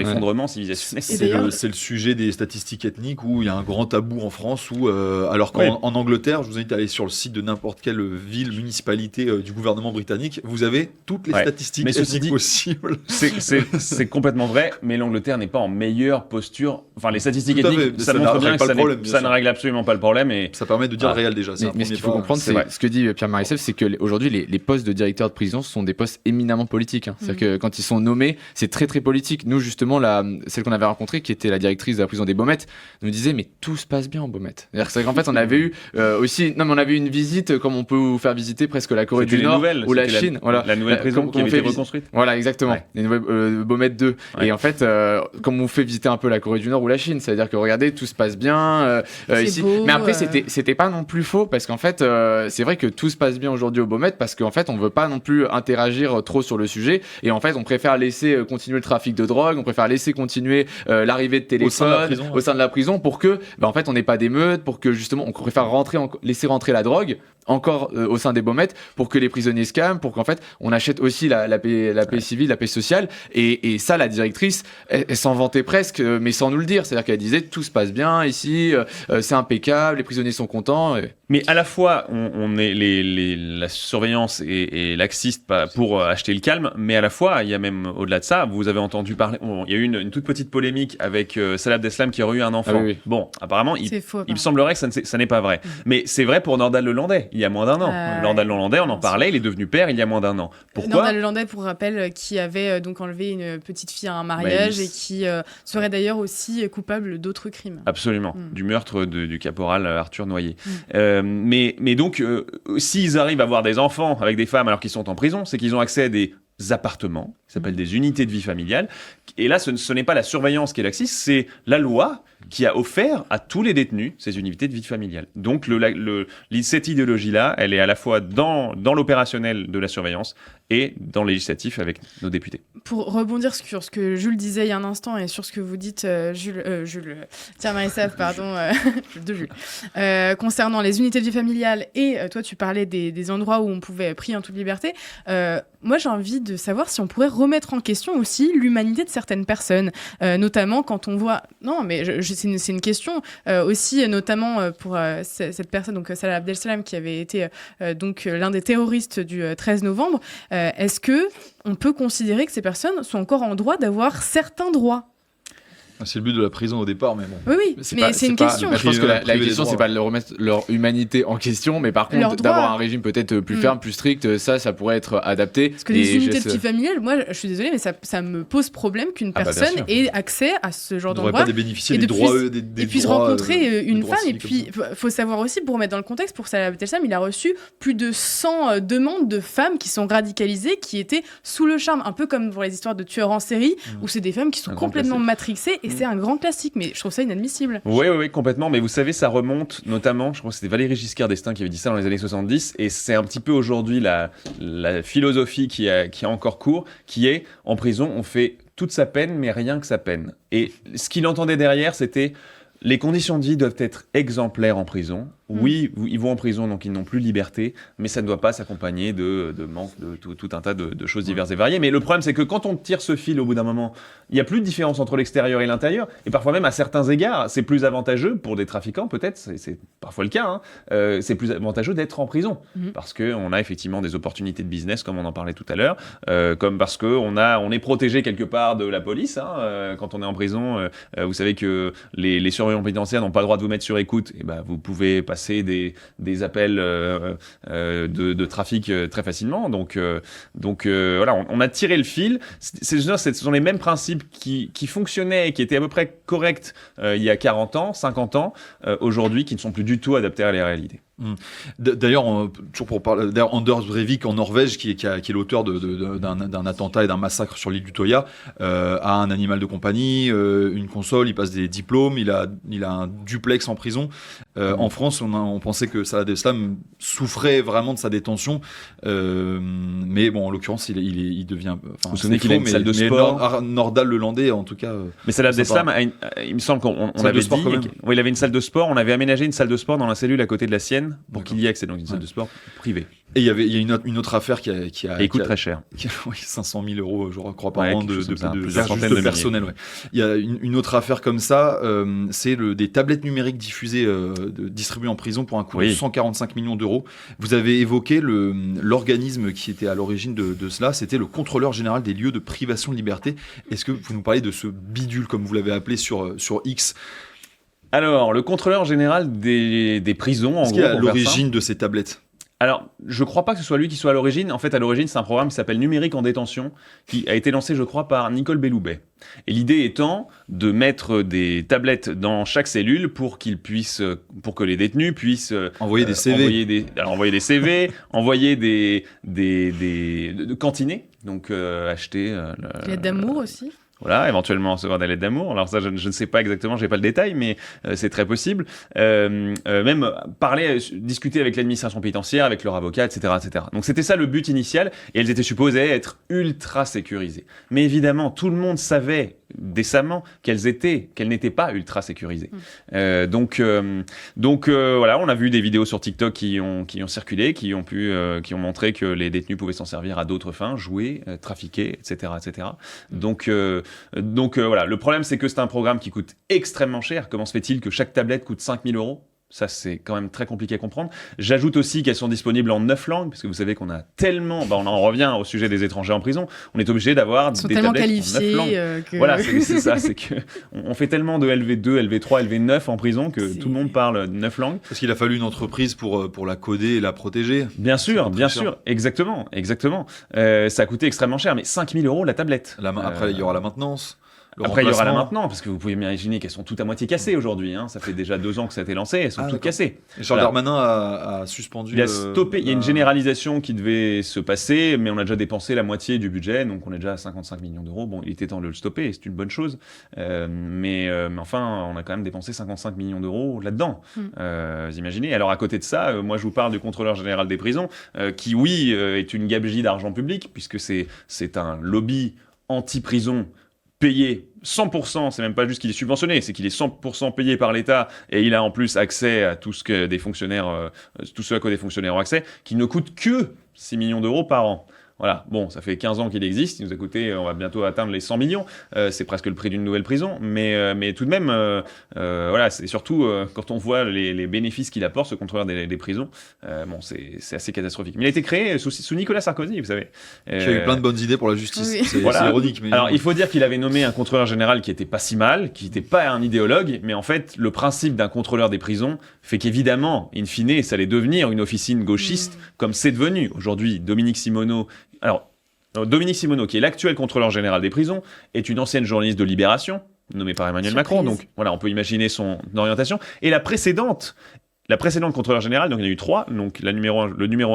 Civilisationnel. C'est le sujet des statistiques ethniques où il y a un grand tabou en France où, alors qu'en Angleterre, je vous invite à aller sur le site de n'importe quelle ville, municipalité du gouvernement britannique, vous avez toutes les statistiques ethniques possibles. C'est complètement vrai, mais l'Angleterre n'est pas en meilleure posture. Enfin, les statistiques ethniques, ça montre bien que ça ne règle absolument pas le problème. Et ça permet de dire le réel déjà. Mais ce qu'il faut comprendre, c'est ce que dit Pierre Marissef, c'est qu'aujourd'hui, les postes de directeur de prison sont des postes éminemment politiques. C'est-à-dire que quand ils sont nommés, c'est très très politique. Nous, justement, celle qu'on avait rencontrée, qui était la directrice de la prison des Baumettes, nous disait mais tout se passe bien en Baumettes. C'est qu'en fait on avait eu on avait eu une visite comme on peut vous faire visiter presque la Corée du Nord ou la Chine. La nouvelle prison qui avait été reconstruite. Voilà, exactement. Les nouvelles Baumettes 2. Ouais. Et en fait, comme on vous fait visiter un peu la Corée du Nord ou la Chine, c'est-à-dire que regardez, tout se passe bien ici. Beau, mais après c'était pas non plus faux parce qu'en fait c'est vrai que tout se passe bien aujourd'hui aux Baumettes parce qu'en fait on veut pas non plus interagir trop sur le sujet et en fait on préfère laisser continuer le trafic de drogue, on préfère laisser continuer l'arrivée de téléphone au sein de la prison pour que en fait on n'ait pas d'émeutes, pour que justement on préfère laisser rentrer la drogue encore au sein des Baumettes pour que les prisonniers se calment, pour qu'en fait on achète aussi la paix civile, la paix sociale et ça la directrice elle s'en vantait presque mais sans nous le dire, c'est-à-dire qu'elle disait tout se passe bien ici, c'est impeccable, les prisonniers sont contents. Mais à la fois on est la surveillance est laxiste pour acheter le calme, mais à la fois il y a même au-delà de ça, vous avez entendu parler, il y a eu une toute petite polémique avec Salah Abdeslam qui aurait eu un enfant. Oui. Bon, apparemment il me semblerait que ça n'est pas vrai, mais c'est vrai pour Nordal Lelandais. Il y a moins d'un an. Nordal Lelandais, on en parlait, il est devenu père il y a moins d'un an. Pourquoi Nordal Lelandais, pour rappel, qui avait donc enlevé une petite fille à un mariage et qui serait d'ailleurs aussi coupable d'autres crimes. Absolument, du meurtre du caporal Arthur Noyer. Mais donc, s'ils arrivent à avoir des enfants avec des femmes alors qu'ils sont en prison, c'est qu'ils ont accès à des appartements, qui s'appellent des unités de vie familiale. Et là, ce n'est pas la surveillance qui est laxiste, c'est la loi qui a offert à tous les détenus ces unités de vie familiale. Donc cette idéologie-là, elle est à la fois dans l'opérationnel de la surveillance et dans le législatif avec nos députés. Pour rebondir sur ce que Jules disait il y a un instant et sur ce que vous dites, Pierre Marissef, pardon, de Jules, concernant les unités de vie familiale et toi tu parlais des endroits où on pouvait prier en toute liberté, moi j'ai envie de savoir si on pourrait remettre en question aussi l'humanité de certaines personnes, notamment quand on voit... Non, mais c'est une question aussi, notamment pour cette personne, donc Salah Abdeslam, qui avait été donc l'un des terroristes du 13 novembre. Est-ce que on peut considérer que ces personnes sont encore en droit d'avoir certains droits ? C'est le but de la prison au départ, mais bon. Oui, mais c'est une question. Je pense que la question, c'est pas de remettre leur humanité en question, mais par contre, d'avoir un régime peut-être plus ferme, plus strict, ça pourrait être adapté. Parce que les unités de vie familiale, moi, je suis désolée, mais ça me pose problème qu'une personne ait accès à ce genre d'endroit. Ne devrait pas bénéficier des droits, et puisse rencontrer une femme. Et puis, il faut savoir aussi, pour remettre dans le contexte, pour Salah Abdeslam, il a reçu plus de 100 demandes de femmes qui sont radicalisées, qui étaient sous le charme, un peu comme pour les histoires de tueurs en série, où c'est des femmes qui sont complètement matrixées. Et c'est un grand classique, mais je trouve ça inadmissible. Oui, complètement. Mais vous savez, ça remonte notamment, je crois que c'était Valéry Giscard d'Estaing qui avait dit ça dans les années 70, et c'est un petit peu aujourd'hui la philosophie qui a encore cours, qui est, en prison, on fait toute sa peine, mais rien que sa peine. Et ce qu'il entendait derrière, c'était... Les conditions de vie doivent être exemplaires en prison. Oui, ils vont en prison, donc ils n'ont plus de liberté, mais ça ne doit pas s'accompagner de manque de tout un tas de choses diverses et variées. Mais le problème, c'est que quand on tire ce fil au bout d'un moment, il n'y a plus de différence entre l'extérieur et l'intérieur. Et parfois même, à certains égards, c'est plus avantageux pour des trafiquants, peut-être, c'est parfois le cas, c'est plus avantageux d'être en prison. Parce qu'on a effectivement des opportunités de business, comme on en parlait tout à l'heure, comme parce qu'on est protégé quelque part de la police. Quand on est en prison, vous savez que les surveillants pénitentiaires n'ont pas le droit de vous mettre sur écoute. Et vous pouvez passer des appels de trafic très facilement. Donc voilà, on a tiré le fil. Ce sont les mêmes principes qui fonctionnaient et qui étaient à peu près corrects il y a 40 ans, 50 ans, aujourd'hui, qui ne sont plus du tout adaptés à la réalité. D'ailleurs, toujours pour parler, Anders Breivik en Norvège, qui est l'auteur d'un attentat et d'un massacre sur l'île d'Utøya, a un animal de compagnie, une console, il passe des diplômes, il a un duplex en prison. En France, on pensait que Salah Abdeslam souffrait vraiment de sa détention, mais bon, en l'occurrence, il devient. Vous vous souvenez qu'il a une salle de sport. Nordal le Landais, en tout cas. Mais Salah Abdeslam, il me semble qu'on avait dit, il avait une salle de sport. On avait aménagé une salle de sport dans la cellule à côté de la sienne pour qu'il y accède, donc une salle de sport privée. Et il y a une autre affaire qui a et il coûte très cher. Oui, 500 000 euros, je crois, par an plusieurs centaines de de personnel. Ouais. Il y a une autre affaire comme ça, c'est des tablettes numériques diffusées, distribuées en prison pour un coût de 145 millions d'euros. Vous avez évoqué l'organisme qui était à l'origine de cela, c'était le contrôleur général des lieux de privation de liberté. Est-ce que vous nous parlez de ce bidule, comme vous l'avez appelé sur X? Alors, le contrôleur général des prisons, en gros. Est-ce qu'il est à l'origine de ces tablettes? Alors, je ne crois pas que ce soit lui qui soit à l'origine. En fait, à l'origine, c'est un programme qui s'appelle Numérique en détention, qui a été lancé, je crois, par Nicole Belloubet. Et l'idée étant de mettre des tablettes dans chaque cellule pour que les détenus puissent envoyer des CV, envoyer des cantinés, donc acheter l'aide d'amour aussi. Voilà, éventuellement recevoir des lettres d'amour. Alors ça, je ne sais pas exactement, j'ai pas le détail, mais c'est très possible. Même discuter avec l'administration pénitentiaire, avec leur avocat, etc., etc. Donc c'était ça le but initial, et elles étaient supposées être ultra sécurisées. Mais évidemment, tout le monde savait décemment qu'elles n'étaient pas ultra sécurisées. Donc voilà, on a vu des vidéos sur TikTok qui ont circulé, qui ont montré que les détenus pouvaient s'en servir à d'autres fins, jouer, trafiquer, etc., etc. Donc voilà, le problème c'est que c'est un programme qui coûte extrêmement cher. Comment se fait-il que chaque tablette coûte 5 000 euros ? Ça, c'est quand même très compliqué à comprendre. J'ajoute aussi qu'elles sont disponibles en 9 langues, parce que vous savez qu'on a tellement... on en revient au sujet des étrangers en prison. On est obligé d'avoir des tablettes en 9 langues. Voilà, c'est ça. C'est qu'on fait tellement de LV2, LV3, LV9 en prison que tout le monde parle 9 langues. Parce qu'il a fallu une entreprise pour la coder et la protéger. Bien sûr. Exactement. Ça a coûté extrêmement cher, mais 5 000 euros la tablette. Après, il y aura la maintenance. Après, il y aura la maintenance, parce que vous pouvez imaginer qu'elles sont toutes à moitié cassées aujourd'hui. Ça fait déjà 2 ans que ça a été lancé, elles sont toutes cassées. Et Charles Darmanin a suspendu... Il a stoppé, il y a une généralisation qui devait se passer, mais on a déjà dépensé la moitié du budget, donc on est déjà à 55 millions d'euros. Bon, il était temps de le stopper, et c'est une bonne chose. Mais enfin, on a quand même dépensé 55 millions d'euros là-dedans. Vous imaginez. Alors à côté de ça, moi je vous parle du contrôleur général des prisons, qui est une gabegie d'argent public, puisque c'est un lobby anti-prison payé 100%, c'est même pas juste qu'il est subventionné, c'est qu'il est 100% payé par l'État, et il a en plus accès à tout ce que des fonctionnaires, tout ce à quoi des fonctionnaires ont accès, qui ne coûte que 6 millions d'euros par an. Voilà, bon, ça fait 15 ans qu'il existe, il nous a coûté, on va bientôt atteindre les 100 millions, c'est presque le prix d'une nouvelle prison, mais tout de même, voilà, c'est surtout quand on voit les bénéfices qu'il apporte, ce contrôleur des prisons, c'est assez catastrophique. Mais il a été créé sous Nicolas Sarkozy, vous savez. Qui a eu plein de bonnes idées pour la justice, oui. C'est ironique. Mais... Alors, il faut dire qu'il avait nommé un contrôleur général qui était pas si mal, qui n'était pas un idéologue, mais en fait, le principe d'un contrôleur des prisons fait qu'évidemment, in fine, ça allait devenir une officine gauchiste, comme c'est devenu. Aujourd'hui, Dominique Simoneau, qui est l'actuel contrôleur général des prisons, est une ancienne journaliste de Libération, nommée par Emmanuel Macron, donc voilà, on peut imaginer son orientation. Et la précédente contrôleur générale, donc il y en a eu 3, donc le numéro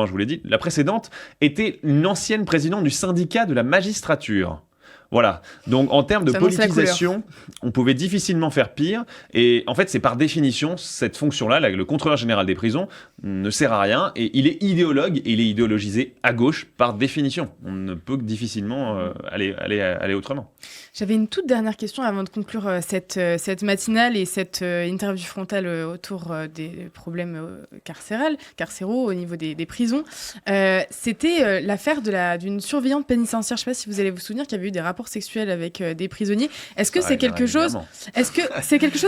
1, je vous l'ai dit, la précédente était une ancienne présidente du syndicat de la magistrature. Voilà. Donc, en termes de Ça annonce la politisation, on pouvait difficilement faire pire. Et en fait, c'est par définition, cette fonction-là, le contrôleur général des prisons, ne sert à rien. Et il est idéologue et il est idéologisé à gauche par définition. On ne peut que difficilement aller autrement. J'avais une toute dernière question avant de conclure cette matinale et cette interview frontale autour des problèmes carcéraux au niveau des prisons. C'était l'affaire d'une surveillante pénitentiaire. Je ne sais pas si vous allez vous souvenir qu'il y avait eu des rapports sexuels avec des prisonniers. Est-ce que c'est quelque chose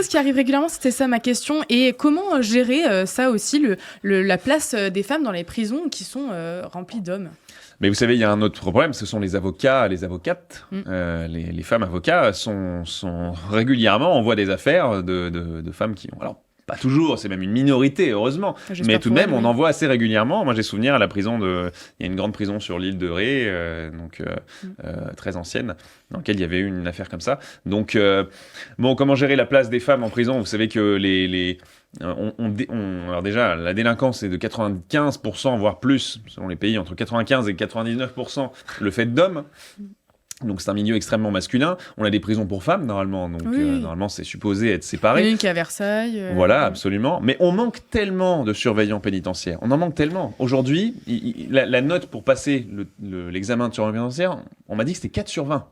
qui arrive régulièrement? C'était ça ma question. Et comment gérer ça aussi, la place des femmes dans les prisons qui sont remplies d'hommes? Mais vous savez, il y a un autre problème, ce sont les avocats, les avocates. Les femmes avocats sont régulièrement, on voit des affaires de femmes qui ont... Alors, pas toujours, c'est même une minorité, heureusement. Mais tout de même, on en voit assez régulièrement. Moi, j'ai souvenir à la prison il y a une grande prison sur l'île de Ré, très ancienne, dans laquelle il y avait eu une affaire comme ça. Donc, comment gérer la place des femmes en prison? Vous savez que alors déjà, la délinquance est de 95%, voire plus, selon les pays, entre 95 et 99%, le fait d'hommes. Donc c'est un milieu extrêmement masculin. On a des prisons pour femmes normalement, donc normalement c'est supposé être séparé. Il y en a une qui est à Versailles. Voilà, absolument. Mais on manque tellement de surveillants pénitentiaires. On en manque tellement. Aujourd'hui, la note pour passer l'examen de surveillant pénitentiaire, on m'a dit que c'était 4 sur 20.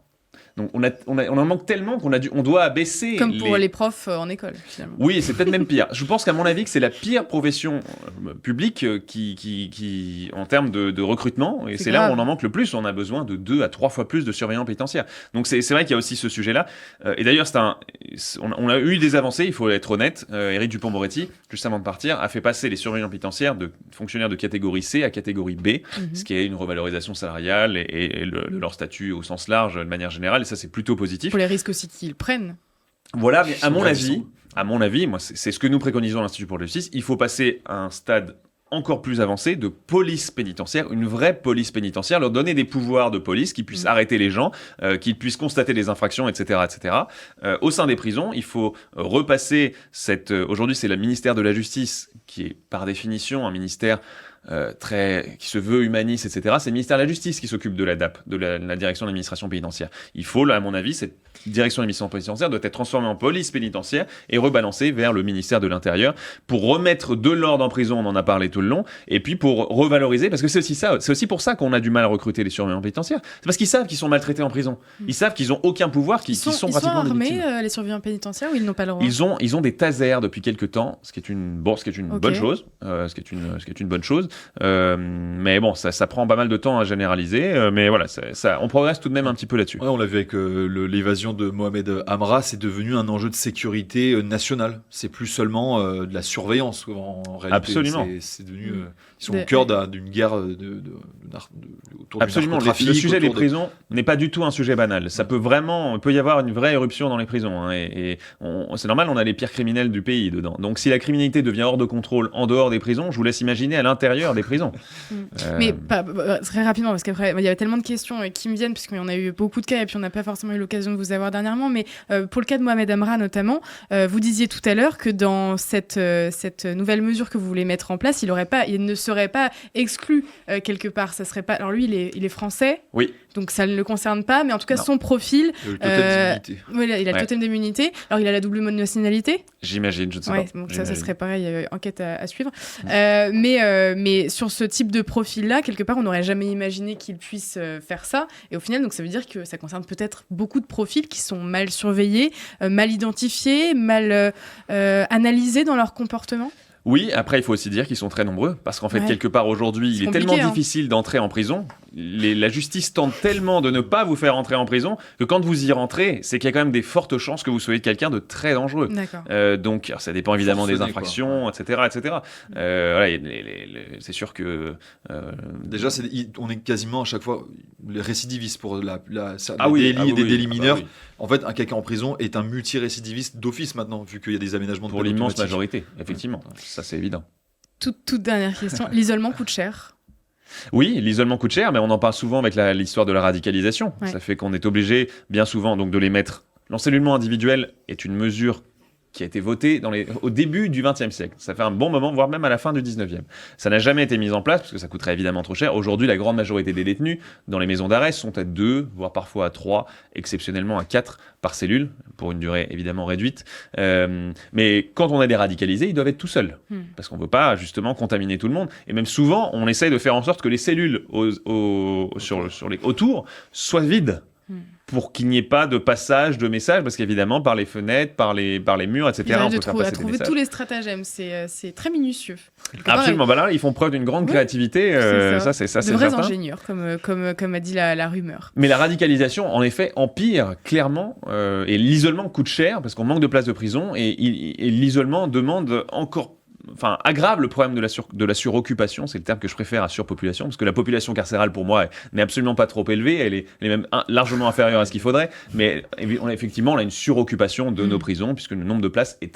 Donc on en manque tellement qu'on doit abaisser. Comme pour les profs en école, finalement. Oui, c'est peut-être même pire. Je pense qu'à mon avis, que c'est la pire profession publique qui en termes de recrutement. Et c'est là où on en manque le plus. On a besoin de 2 à 3 fois plus de surveillants pénitentiaires. Donc c'est vrai qu'il y a aussi ce sujet-là. Et d'ailleurs, on a eu des avancées, il faut être honnête. Éric Dupond-Moretti, juste avant de partir, a fait passer les surveillants pénitentiaires de fonctionnaires de catégorie C à catégorie B, ce qui est une revalorisation salariale et leur statut au sens large de manière générale. Et ça, c'est plutôt positif. Pour les risques aussi qu'ils prennent. Voilà, mais à mon avis, moi, c'est ce que nous préconisons à l'Institut pour la justice. Il faut passer à un stade encore plus avancé de police pénitentiaire, une vraie police pénitentiaire, leur donner des pouvoirs de police qui puissent arrêter les gens, qu'ils puissent constater des infractions, etc., etc. Au sein des prisons, il faut repasser aujourd'hui, c'est le ministère de la Justice qui est par définition un ministère qui se veut humaniste, etc. C'est le ministère de la Justice qui s'occupe de la DAP, de la direction de l'administration pénitentiaire. Il faut, là, à mon avis, cette direction de l'administration pénitentiaire doit être transformée en police pénitentiaire et rebalancée vers le ministère de l'Intérieur pour remettre de l'ordre en prison, on en a parlé tout le long, et puis pour revaloriser, parce que c'est aussi pour ça qu'on a du mal à recruter les surveillants pénitentiaires. C'est parce qu'ils savent qu'ils sont maltraités en prison. Ils savent qu'ils n'ont aucun pouvoir, qu'ils sont pratiquement des victimes. Ils sont armés, les surveillants pénitentiaires, ou ils n'ont pas le droit? Ils ont des tasers depuis quelques temps, ce qui est une bonne chose. Ce qui est une bonne chose. Mais bon, ça prend pas mal de temps à généraliser. Mais voilà, on progresse tout de même un petit peu là-dessus. Ouais, on l'a vu avec l'évasion de Mohamed Amra, c'est devenu un enjeu de sécurité nationale. C'est plus seulement de la surveillance en réalité. Absolument. C'est devenu, ils sont au cœur d'une guerre autour Absolument. du narcotrafic. Le sujet des prisons n'est pas du tout un sujet banal. Ça peut y avoir une vraie éruption dans les prisons. Hein, c'est normal, on a les pires criminels du pays dedans. Donc si la criminalité devient hors de contrôle en dehors des prisons, je vous laisse imaginer à l'intérieur des prisons. Mais très rapidement, parce qu'après, il y a tellement de questions qui me viennent, puisqu'il y en a eu beaucoup de cas, et puis on n'a pas forcément eu l'occasion de vous avoir dernièrement, mais pour le cas de Mohamed Amra notamment, vous disiez tout à l'heure que dans cette nouvelle mesure que vous voulez mettre en place, il ne serait pas exclu quelque part. Ça serait pas... Alors lui, il est français, oui. Donc ça ne le concerne pas, mais en tout cas, son profil... Il a le totem d'immunité. Il a le totem d'immunité. Alors il a la double nationalité. J'imagine, je ne sais pas. Donc ça serait pareil, enquête à suivre. Mais sur ce type de profil-là, quelque part, on n'aurait jamais imaginé qu'il puisse faire ça. Et au final, donc, ça veut dire que ça concerne peut-être beaucoup de profils qui sont mal surveillés, mal identifiés, mal analysés dans leur comportement. Oui, après, il faut aussi dire qu'ils sont très nombreux, parce qu'en fait, quelque part, aujourd'hui, il est tellement difficile d'entrer en prison, la justice tente tellement de ne pas vous faire entrer en prison, que quand vous y rentrez, c'est qu'il y a quand même des fortes chances que vous soyez quelqu'un de très dangereux. Donc, ça dépend évidemment des infractions, etc. Voilà, c'est sûr que... Déjà, on est quasiment à chaque fois les récidivistes pour des délits mineurs. Oui. En fait, quelqu'un en prison est un multirécidiviste d'office maintenant, vu qu'il y a des aménagements de pour l'immense majorité, effectivement. Ça, c'est évident. Toute dernière question. L'isolement coûte cher. Oui, l'isolement coûte cher, mais on en parle souvent avec l'histoire de la radicalisation. Ça fait qu'on est obligé, bien souvent, donc, de les mettre... L'encellulement individuel est une mesure qui a été voté au début du XXe siècle. Ça fait un bon moment, voire même à la fin du XIXe. Ça n'a jamais été mis en place parce que ça coûterait évidemment trop cher. Aujourd'hui, la grande majorité des détenus dans les maisons d'arrêt sont à 2, voire parfois à 3, exceptionnellement à 4 par cellule, pour une durée évidemment réduite. Mais quand on a des radicalisés, ils doivent être tout seuls, parce qu'on ne veut pas justement contaminer tout le monde. Et même souvent, on essaye de faire en sorte que les cellules autour soient vides, pour qu'il n'y ait pas de passage de messages, parce qu'évidemment, par les fenêtres, par les murs, etc., on peut faire passer des trouver messages. tous les stratagèmes, c'est très minutieux. Absolument, bah là, ils font preuve d'une grande créativité, ça c'est de vrais certain. ingénieurs, comme a dit la rumeur. Mais la radicalisation, en effet, empire clairement, et l'isolement coûte cher, parce qu'on manque de places de prison, et l'isolement demande aggrave le problème de la suroccupation, c'est le terme que je préfère à surpopulation, parce que la population carcérale, pour moi, n'est absolument pas trop élevée, elle est même largement inférieure à ce qu'il faudrait, mais on a une suroccupation de nos prisons, puisque le nombre de places est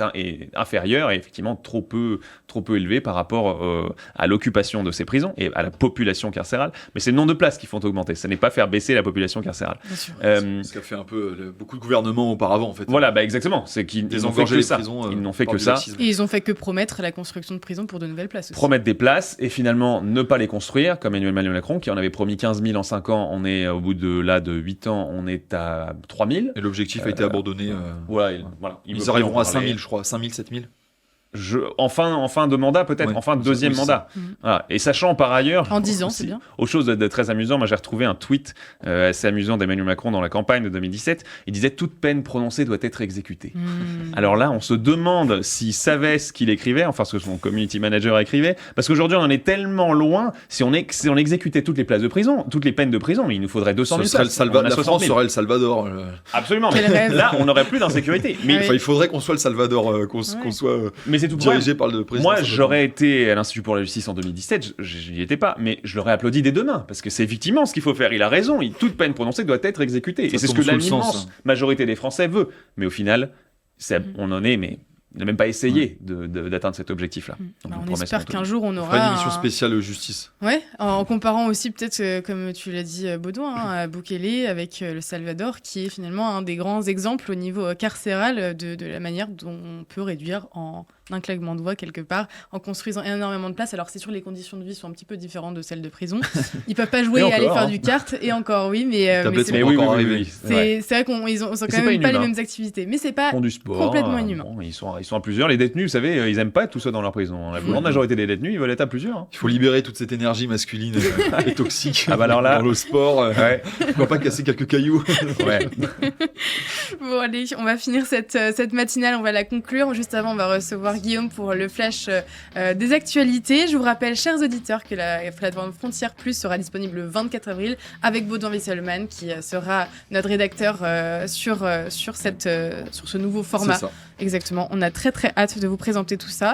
inférieur et effectivement trop peu élevé par rapport à l'occupation de ces prisons et à la population carcérale. Mais c'est le nombre de places qu'il faut augmenter, ça n'est pas faire baisser la population carcérale. Ce qu'a fait un peu beaucoup de gouvernements auparavant, en fait. Voilà, exactement, c'est qu'ils n'ont fait que ça. Ils n'ont fait que ça. Et ils ont fait que promettre la construction de prisons pour de nouvelles places aussi. Promettre des places et finalement ne pas les construire, comme Emmanuel Macron qui en avait promis 15 000 en 5 ans. On est au bout de 8 ans, on est à 3 000. Et l'objectif a été abandonné. Voilà. Ils arriveront à 5 000, je crois. 5 000, 7 000. En fin de mandat peut-être, en fin de deuxième mandat. Voilà. Et sachant par ailleurs... En 10 ans, c'est bien. Autre chose de très amusant, moi j'ai retrouvé un tweet assez amusant d'Emmanuel Macron dans la campagne de 2017. Il disait « Toute peine prononcée doit être exécutée ». Alors là, on se demande s'il savait ce qu'il écrivait, enfin ce que son community manager écrivait, parce qu'aujourd'hui on en est tellement loin, si on exécutait toutes les places de prison, toutes les peines de prison, mais il nous faudrait 200 000 places. La France serait le Salvador. Absolument, mais là on n'aurait plus d'insécurité. Mais il faudrait qu'on soit le Salvador, qu'on soit... Mais c'est tout dirigé par le président. Moi, j'aurais été à l'Institut pour la justice en 2017, j'y étais pas, mais je l'aurais applaudi dès demain, parce que c'est effectivement ce qu'il faut faire. Il a raison, toute peine prononcée doit être exécutée. Et c'est ce que l'immense majorité des Français veut. Mais au final, on en est, mais il n'a même pas essayé d'atteindre cet objectif-là. On espère qu'un jour on aura une émission spéciale justice. Ouais, en comparant aussi peut-être, comme tu l'as dit Baudouin, à Bukele avec le Salvador, qui est finalement un des grands exemples au niveau carcéral de la manière dont on peut réduire en un claquement de doigts quelque part, en construisant énormément de places. Alors c'est sûr, les conditions de vie sont un petit peu différentes de celles de prison. Ils peuvent pas jouer et aller faire du kart, et encore oui, mais c'est vrai qu'ils ont quand même pas les mêmes activités. Mais c'est pas complètement inhumain. Ils sont à plusieurs. Les détenus, vous savez, ils aiment pas être tout seuls dans leur prison. La grande majorité des détenus, ils veulent être à plusieurs. Il faut libérer toute cette énergie masculine et toxique alors là, dans le sport. Pourquoi pas casser quelques cailloux. Bon allez, on va finir cette matinale, on va la conclure. Juste avant, on va recevoir Guillaume pour le flash des actualités. Je vous rappelle, chers auditeurs, que la plateforme Frontières Plus sera disponible le 24 avril avec Baudouin Wesselman qui sera notre rédacteur sur ce nouveau format. C'est ça. Exactement. On a très très hâte de vous présenter tout ça.